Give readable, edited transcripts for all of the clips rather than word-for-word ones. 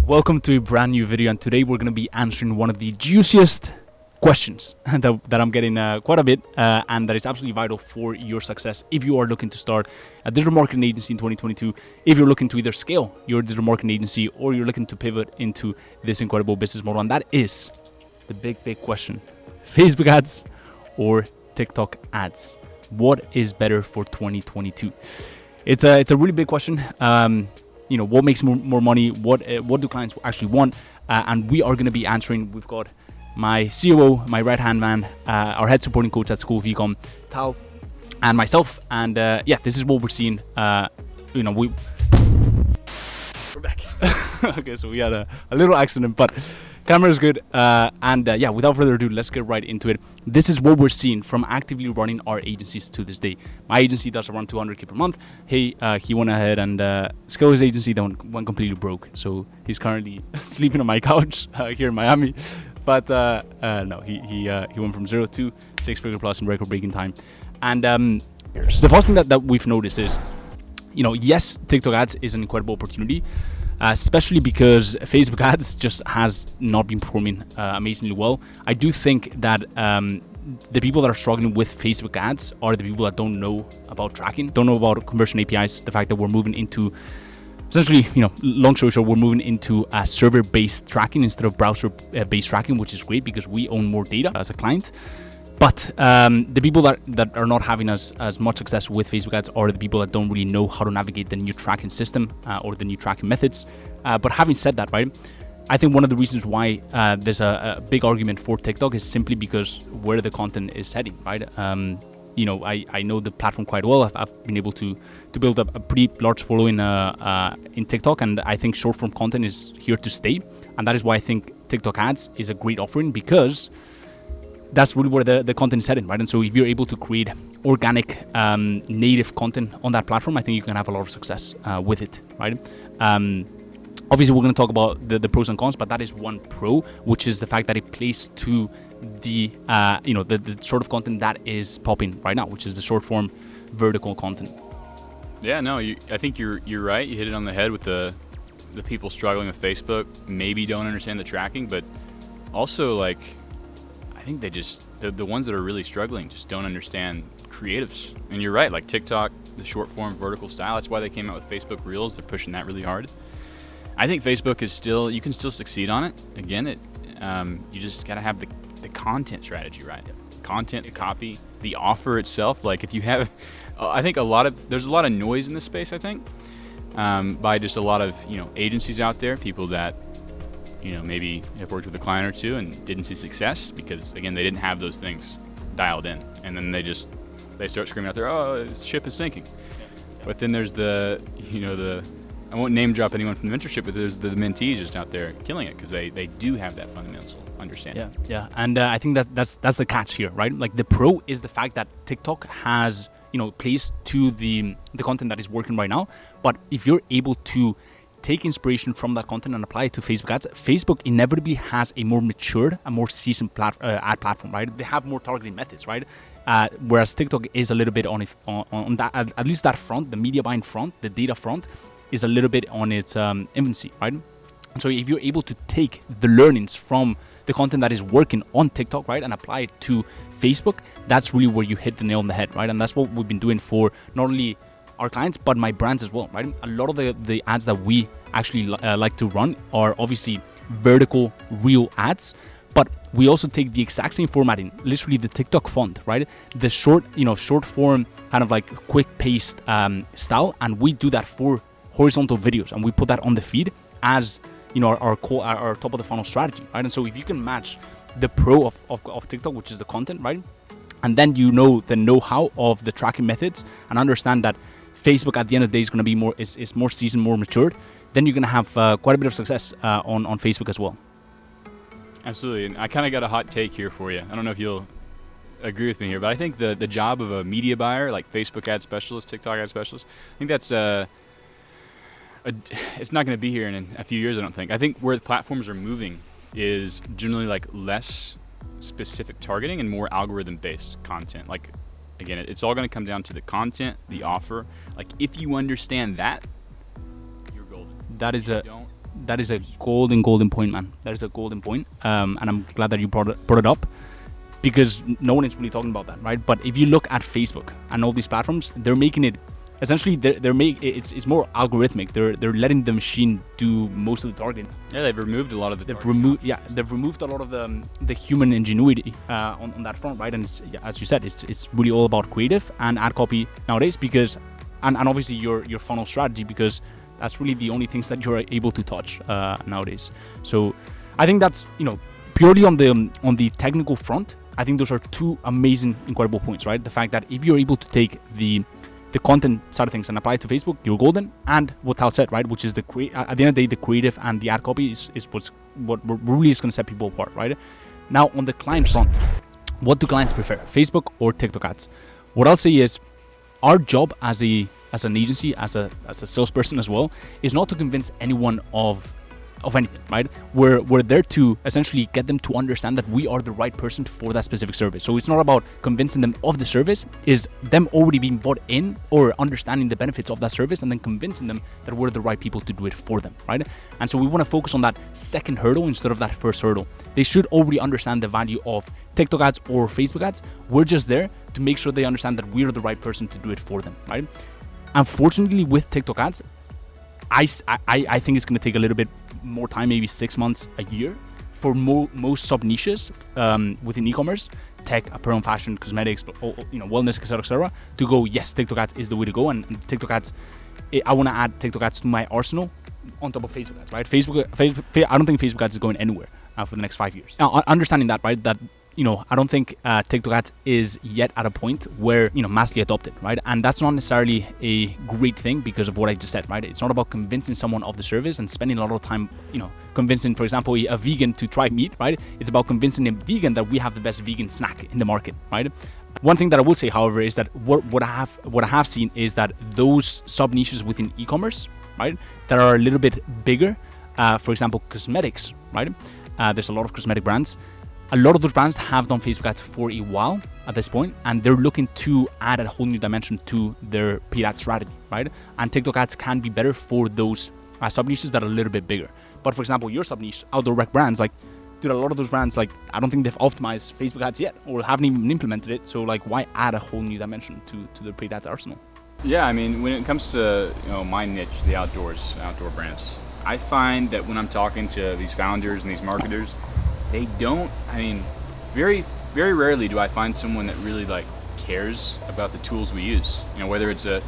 Welcome to a brand new video, and today we're going to be answering one of the juiciest questions that I'm getting quite a bit, and that is absolutely vital for your success if you are looking to start a digital marketing agency in 2022, if you're looking to either scale your digital marketing agency or you're looking to pivot into this incredible business model. And that is the big question: Facebook ads or TikTok ads? What is better for 2022? It's a really big question. What makes more money? What do clients actually want? And we are going to be answering. We've got my COO, my right-hand man, our head supporting coach at School of Ecom, Tal, and myself. And this is what we're seeing. We're back. Okay, so we had a little accident, but camera is good. Without further ado, let's get right into it. This is what we're seeing from actively running our agencies to this day. My agency does around 200K per month. He went ahead and scaled his agency, then went completely broke. So he's currently sleeping on my couch here in Miami. But he went from 0 to 6-figure plus in record-breaking time. And the first thing that we've noticed is, yes, TikTok ads is an incredible opportunity, especially because Facebook ads just has not been performing amazingly well. I do think that the people that are struggling with Facebook ads are the people that don't know about tracking, don't know about conversion APIs, the fact that we're moving into essentially, long story short, we're moving into server-based tracking instead of browser-based tracking, which is great because we own more data as a client. But the people that are not having as much success with Facebook ads are the people that don't really know how to navigate the new tracking system or the new tracking methods. But having said that, right, I think one of the reasons why there's a big argument for TikTok is simply because where the content is heading, right? I know the platform quite well. I've been able to build up a pretty large following in TikTok, and I think short form content is here to stay. And that is why I think TikTok ads is a great offering, because that's really where the content is heading, right? And so if you're able to create organic native content on that platform, I think you can have a lot of success with it, right? Obviously, we're going to talk about the pros and cons, but that is one pro, which is the fact that it plays to the sort of content that is popping right now, which is the short form vertical content. Yeah, no, I think you're right. You hit it on the head with the people struggling with Facebook, maybe don't understand the tracking, but also I think they just, the ones that are really struggling just don't understand creatives. And you're right, like TikTok, the short form vertical style, that's why they came out with Facebook Reels. They're pushing that really hard. I think Facebook is you can still succeed on it. Again, you just got to have the content strategy right. Content, the copy, the offer itself. Like if you have, I think there's a lot of noise in this space, I think, by just a lot of, agencies out there, people that, maybe have worked with a client or two and didn't see success because, again, they didn't have those things dialed in. And then they start screaming out there, oh, this ship is sinking. But then there's I won't name drop anyone from the mentorship, but there's the mentees just out there killing it because they do have that fundamental understanding. Yeah. And I think that's the catch here, right? Like the pro is the fact that TikTok has, plays to the content that is working right now. But if you're able to take inspiration from that content and apply it to Facebook ads, Facebook inevitably has a more matured, a more seasoned ad platform, right? They have more targeting methods, right? Whereas TikTok is a little bit on that, at least that front, the media buying front, the data front, is a little bit on its infancy, right? So if you're able to take the learnings from the content that is working on TikTok, right, and apply it to Facebook, that's really where you hit the nail on the head, right? And that's what we've been doing for not only our clients, but my brands as well, right? A lot of the ads that we actually like to run are obviously vertical real ads, but we also take the exact same formatting, literally the TikTok font, right? The short form kind of like quick paste style, and we do that for horizontal videos, and we put that on the feed as our top of the funnel strategy, right? And so if you can match the pro of TikTok, which is the content, right, and then the know-how of the tracking methods, and understand that Facebook at the end of the day is going to be more seasoned, more matured, then you're going to have quite a bit of success on Facebook as well. Absolutely, and I kind of got a hot take here for you. I don't know if you'll agree with me here, but I think the job of a media buyer, like Facebook ad specialist, TikTok ad specialist, I think that's it's not going to be here in a few years, I don't think. I think where the platforms are moving is generally less specific targeting and more algorithm-based content. Again, it's all going to come down to the content, the offer. If you understand that, you're golden. That is That is a golden point, man. That is a golden point. And I'm glad that you brought it up, because no one is really talking about that, right? But if you look at Facebook and all these platforms, they're making it essentially it's more algorithmic. They're letting the machine do most of the targeting. Yeah, they've removed a lot of the. They've removed a lot of the human ingenuity on that front, right? And it's, as you said, it's really all about creative and ad copy nowadays, because and obviously your funnel strategy, because that's really the only things that you're able to touch nowadays. So I think that's, purely on the technical front, I think those are two amazing, incredible points, right? The fact that if you're able to take the content side of things and apply it to Facebook, you're golden. And what Tal said, right, which is at the end of the day, the creative and the ad copy is what really is going to set people apart, right? Now, on the client front, what do clients prefer, Facebook or TikTok ads? What I'll say is, our job as an agency, as a salesperson as well, is not to convince anyone of anything, right? We're there to essentially get them to understand that we are the right person for that specific service. So it's not about convincing them of the service, is them already being bought in or understanding the benefits of that service, and then convincing them that we're the right people to do it for them, right? And so we want to focus on that second hurdle instead of that first hurdle. They should already understand the value of TikTok ads or Facebook ads. We're just there to make sure they understand that we're the right person to do it for them, right? Unfortunately, with TikTok ads, I think it's going to take a little bit more time, maybe 6 months, a year, for most sub niches within e-commerce, tech, apparel, fashion, cosmetics, wellness, etc., to go, yes, TikTok ads is the way to go. And TikTok ads, I want to add TikTok ads to my arsenal on top of Facebook ads, right? Facebook, I don't think Facebook ads is going anywhere for the next 5 years. Now, understanding that, right, that I don't think TikTok ads is yet at a point where, massively adopted, right? And that's not necessarily a great thing because of what I just said, right? It's not about convincing someone of the service and spending a lot of time, convincing, for example, a vegan to try meat, right? It's about convincing a vegan that we have the best vegan snack in the market, right? One thing that I will say, however, is that what I have seen is that those sub niches within e-commerce, right, that are a little bit bigger, for example, cosmetics, right? There's a lot of cosmetic brands. A lot of those brands have done Facebook ads for a while at this point, and they're looking to add a whole new dimension to their paid ad strategy, right? And TikTok ads can be better for those sub niches that are a little bit bigger. But for example, your sub niche, outdoor rec brands, like, dude, a lot of those brands, like, I don't think they've optimized Facebook ads yet, or haven't even implemented it. So, like, why add a whole new dimension to their paid ads arsenal? Yeah, I mean, when it comes to my niche, the outdoor brands, I find that when I'm talking to these founders and these marketers, they don't, very, very rarely do I find someone that really cares about the tools we use. Whether it's the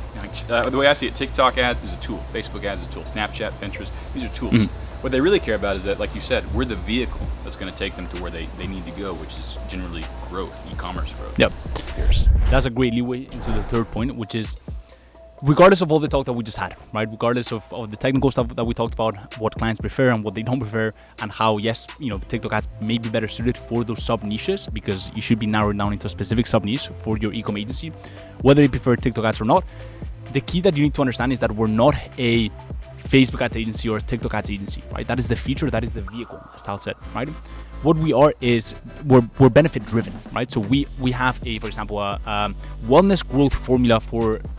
way I see it, TikTok ads is a tool, Facebook ads is a tool, Snapchat, Pinterest, these are tools. Mm-hmm. What they really care about is that, like you said, we're the vehicle that's going to take them to where they need to go, which is generally growth, e-commerce growth. Yep. That's a great leeway into the third point, which is, regardless of all the talk that we just had, right? Regardless of the technical stuff that we talked about, what clients prefer and what they don't prefer, and how, yes, TikTok ads may be better suited for those sub niches, because you should be narrowed down into a specific sub niche for your e-com agency, whether you prefer TikTok ads or not. The key that you need to understand is that we're not a Facebook ads agency or a TikTok ads agency, right? That is the feature, that is the vehicle, as Tal said, right? What we are is we're benefit driven, right? So we have for example, a wellness growth formula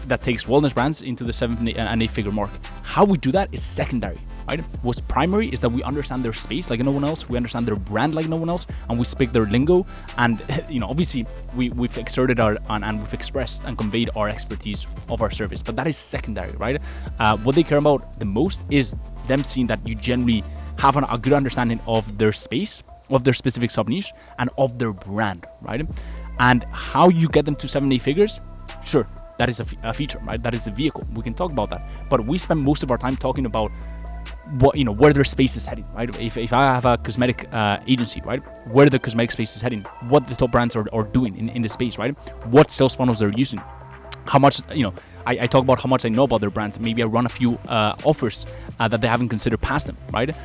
that takes wellness brands into the 7 and 8 figure market. How we do that is secondary, right? What's primary is that we understand their space like no one else, we understand their brand like no one else, and we speak their lingo. And obviously we've exerted and we've expressed and conveyed our expertise of our service, but that is secondary, right? What they care about the most is them seeing that you generally have a good understanding of their space, of their specific sub niche, and of their brand, right? And how you get them to 7-8 figures, sure, that is a feature, right? That is the vehicle. We can talk about that, but we spend most of our time talking about what, where their space is heading, right? If I have a cosmetic agency, right, where the cosmetic space is heading, what the top brands are doing in the space, right? What sales funnels they're using, how much, I talk about how much I know about their brands. Maybe I run a few offers that they haven't considered past them, right?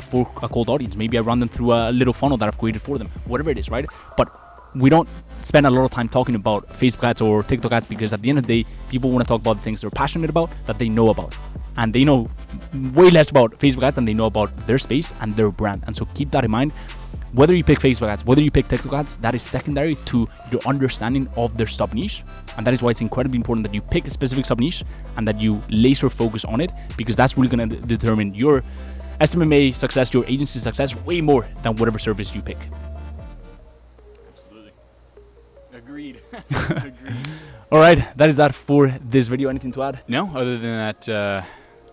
For a cold audience. Maybe I run them through a little funnel that I've created for them, whatever it is, right? But we don't spend a lot of time talking about Facebook ads or TikTok ads, because at the end of the day, people want to talk about the things they're passionate about, that they know about. And they know way less about Facebook ads than they know about their space and their brand. And so keep that in mind. Whether you pick Facebook ads, whether you pick TikTok ads, that is secondary to your understanding of their sub niche. And that is why it's incredibly important that you pick a specific sub niche and that you laser focus on it, because that's really going to determine your SMMA success, your agency success, way more than whatever service you pick. Absolutely. Agreed. Agreed. All right, that is that for this video. Anything to add? No, other than that,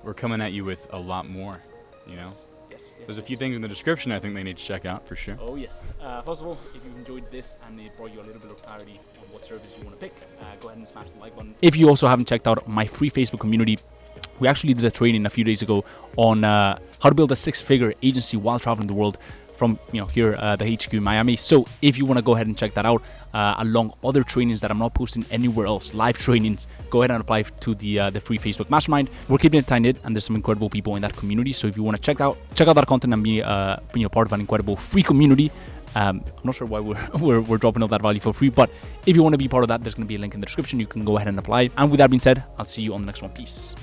we're coming at you with a lot more, you know? Yes. There's a few things in the description I think they need to check out for sure. Oh yes. First of all, if you've enjoyed this and it brought you a little bit of clarity on what service you want to pick, go ahead and smash the like button. If you also haven't checked out my free Facebook community, we actually did a training a few days ago on how to build a 6-figure agency while traveling the world from here, the HQ in Miami. So if you want to go ahead and check that out, along other trainings that I'm not posting anywhere else, live trainings, go ahead and apply to the free Facebook Mastermind. We're keeping it tight-knit, and there's some incredible people in that community. So if you want to check out that content and be part of an incredible free community, I'm not sure why we're dropping out that value for free, but if you want to be part of that, there's going to be a link in the description. You can go ahead and apply. And with that being said, I'll see you on the next one. Peace.